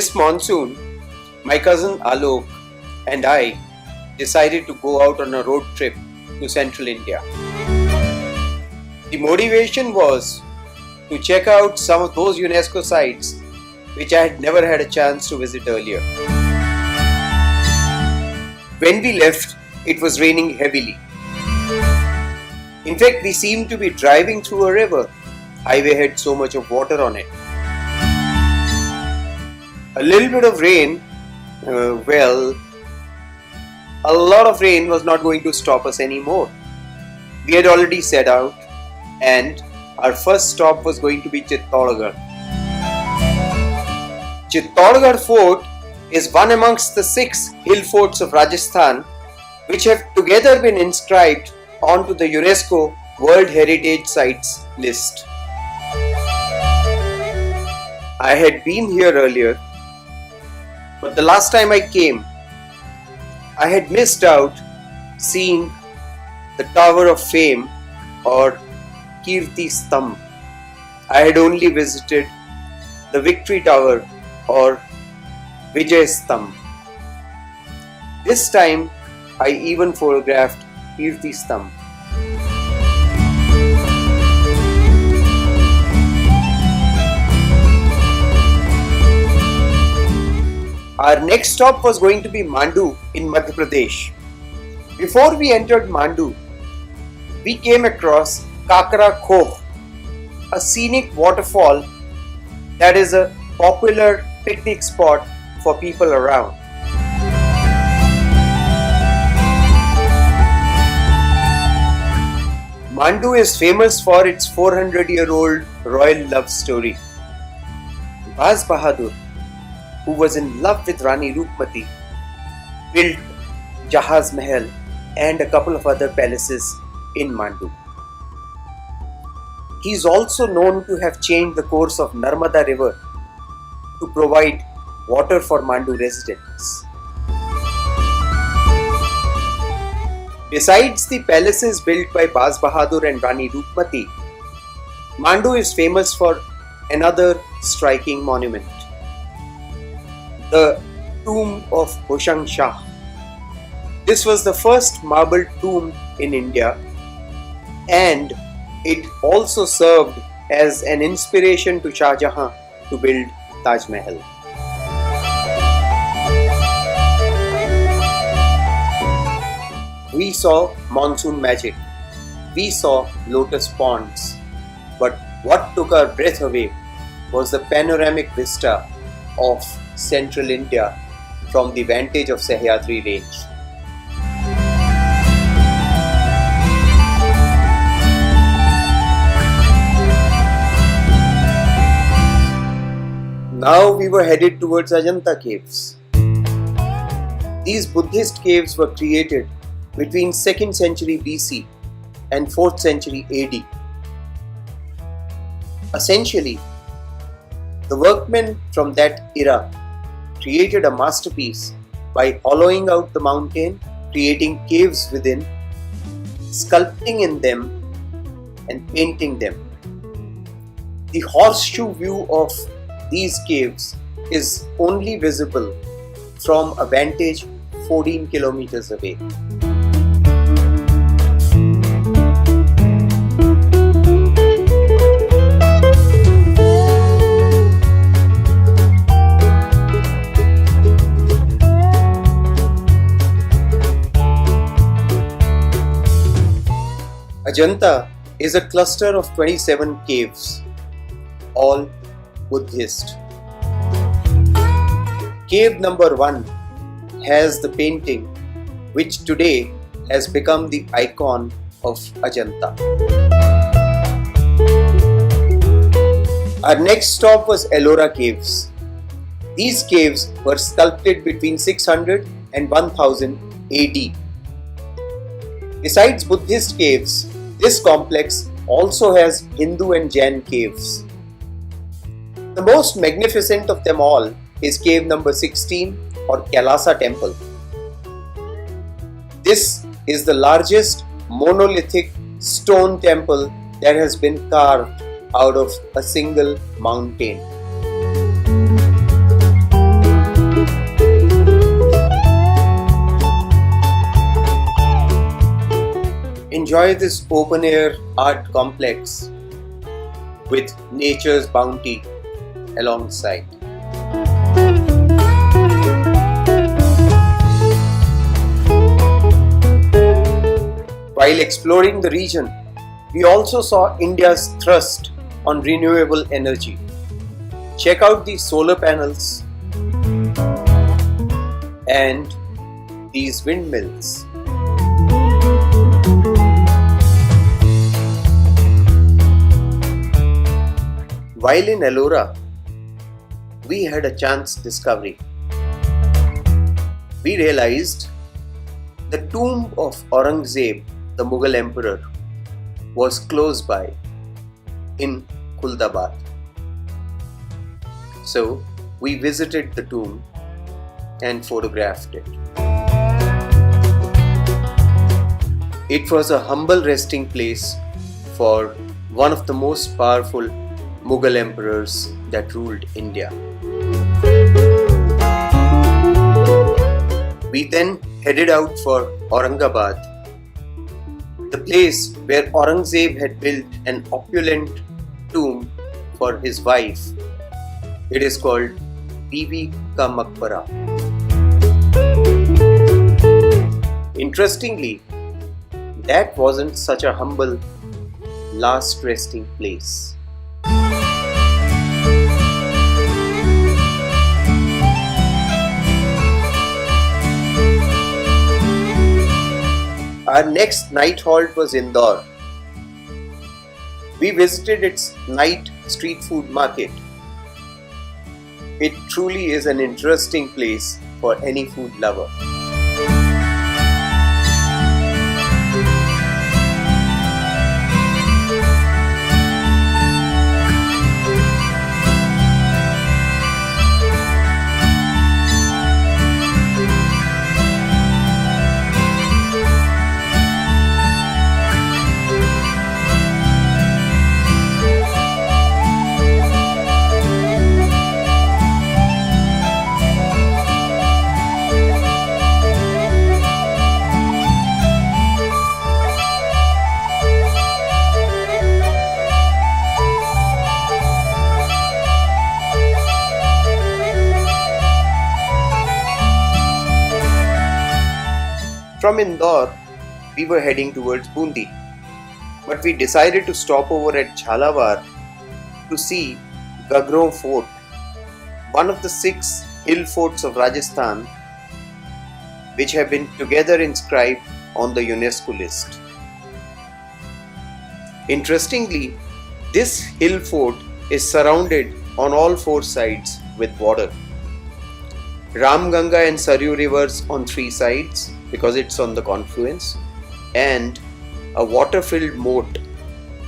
This monsoon, my cousin Alok and I decided to go out on a road trip to central India. The motivation was to check out some of those UNESCO sites which I had never had a chance to visit earlier. When we left, it was raining heavily. In fact, we seemed to be driving through a river. Highway had so much of water on it. A little bit of rain, a lot of rain was not going to stop us anymore. We had already set out and our first stop was going to be Chittorgarh. Chittorgarh Fort is one amongst the 6 hill forts of Rajasthan which have together been inscribed onto the UNESCO World Heritage Sites list. I had been here earlier, but the last time I came, I had missed out seeing the Tower of Fame or Kirti Stambh. I had only visited the Victory Tower or Vijay Stambh. This time I even photographed Kirti Stambh. Our next stop was going to be Mandu in Madhya Pradesh. Before we entered Mandu, we came across Kakra Khoh, a scenic waterfall that is a popular picnic spot for people around. Mandu is famous for its 400-year-old royal love story. Baz Bahadur, who was in love with Rani Roopmati, built JAHAZ Mahal and a couple of other palaces in Mandu. He is also known to have changed the course of Narmada river to provide water for Mandu residents. Besides the palaces built by Baz Bahadur and Rani Roopmati, Mandu is famous for another striking monument, the tomb of Hoshang Shah. This was the first marble tomb in India, and it also served as an inspiration to Shah Jahan to build Taj Mahal. We saw monsoon magic. We saw lotus ponds. But what took our breath away was the panoramic vista of central India from the vantage of Sahyadri range. Now we were headed towards Ajanta caves. These Buddhist caves were created between 2nd century BC and 4th century AD. Essentially, the workmen from that era created a masterpiece by hollowing out the mountain, creating caves within, sculpting in them and painting them. The horseshoe view of these caves is only visible from a vantage 14 kilometers away. Ajanta is a cluster of 27 caves, all Buddhist. Cave number 1 has the painting which today has become the icon of Ajanta. Our next stop was ELLORA Caves. These caves were sculpted between 600 and 1000 AD. Besides Buddhist caves, this complex also has Hindu and Jain caves. The most magnificent of them all is cave number 16 or Kailasa temple. This is the largest monolithic stone temple that has been carved out of a single mountain. enjoy this open-air art complex with nature's bounty alongside. While exploring the region, we also saw India's thrust on renewable energy. Check out these solar panels and these windmills. While in Ellora, we had a chance discovery. We realized the tomb of Aurangzeb, the Mughal emperor, was close by in Kuldabad. So we visited the tomb and photographed it. It was a humble resting place for one of the most powerful Mughal emperors that ruled India. We then headed out for Aurangabad, the place where Aurangzeb had built an opulent tomb for his wife. It is called Bibi Ka Maqbara. Interestingly, that wasn't such a humble last resting place. Our next night halt was Indore. We visited its night street food market. It truly is an interesting place for any food lover. From Indore, we were heading towards Bundi, but we decided to stop over at Jhalawar to see Gagron Fort, one of the 6 hill forts of Rajasthan which have been together inscribed on the UNESCO list. Interestingly, this hill fort is surrounded on all 4 sides with water. Ramganga and Saryu rivers on 3 sides because it's on the confluence, and a water-filled moat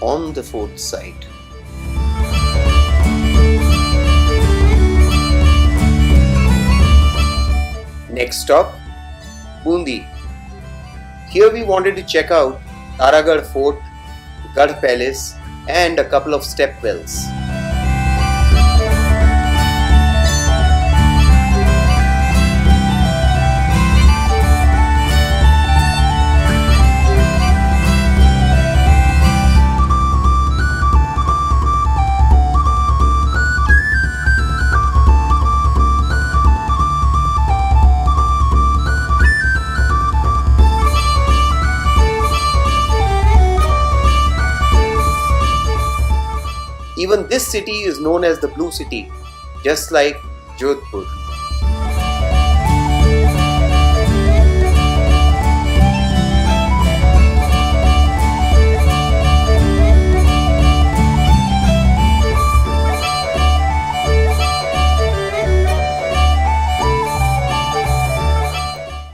on the 4th side. Next stop, Bundi. Here we wanted to check out Taragarh Fort, Garh Palace and a couple of step wells. Even this city is known as the Blue City, just like Jodhpur.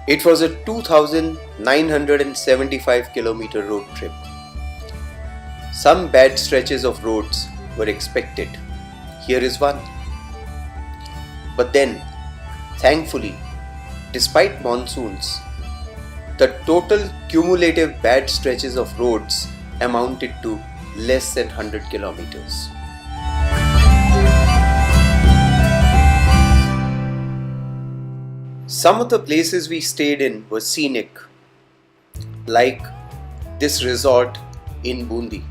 It was a 2,975 kilometer road trip. Some bad stretches of roads were expected. Here is one. But then, thankfully, despite monsoons, the total cumulative bad stretches of roads amounted to less than 100 kilometers. Some of the places we stayed in were scenic, like this resort in Bundi.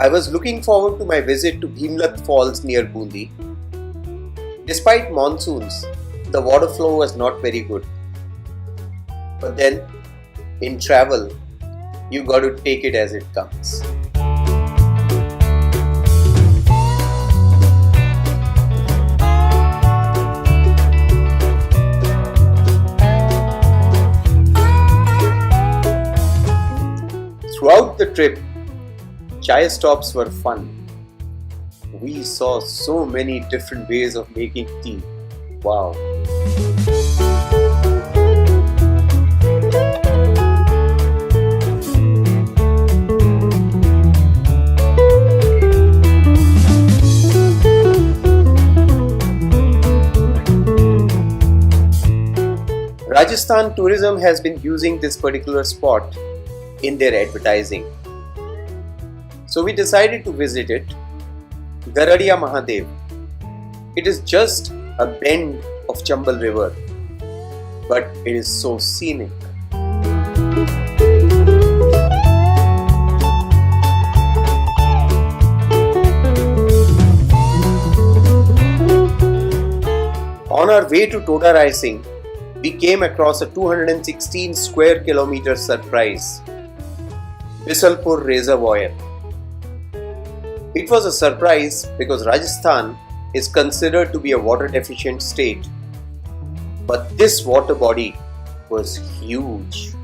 I was looking forward to my visit to Bhimlath Falls near Bundi. Despite monsoons, the water flow was not very good. But then, in travel, you got to take it as it comes. Throughout the trip, chai stops were fun. We saw so many different ways of making tea. Wow! Rajasthan tourism has been using this particular spot in their advertising. So we decided to visit it, Garadia Mahadev. It is just a bend of CHAMBAL river, but it is so scenic. On our way to Toda Raisingh, we came across a 216 square kilometer surprise, Bisalpur Reservoir. It was a surprise because Rajasthan is considered to be a water deficient state, but this water body was huge.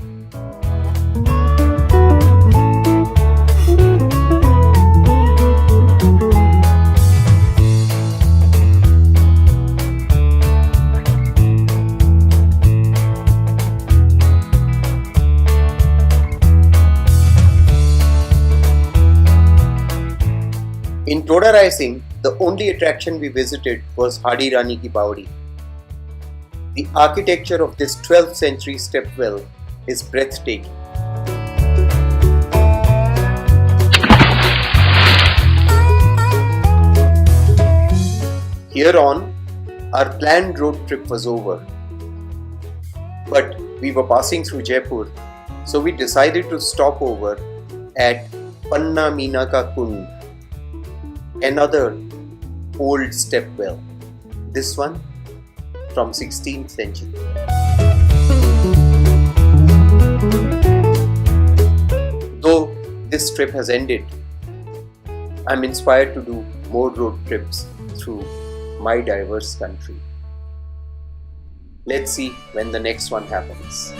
In Toda Raisingh, the only attraction we visited was Hadi Rani Ki Baodi. The architecture of this 12th century stepwell is breathtaking. Here on, our planned road trip was over. But we were passing through Jaipur, so we decided to stop over at Panna Meena Ka Kund, another old stepwell, this one from 16th century. Though this trip has ended, I'm inspired to do more road trips through my diverse country. Let's see when the next one happens.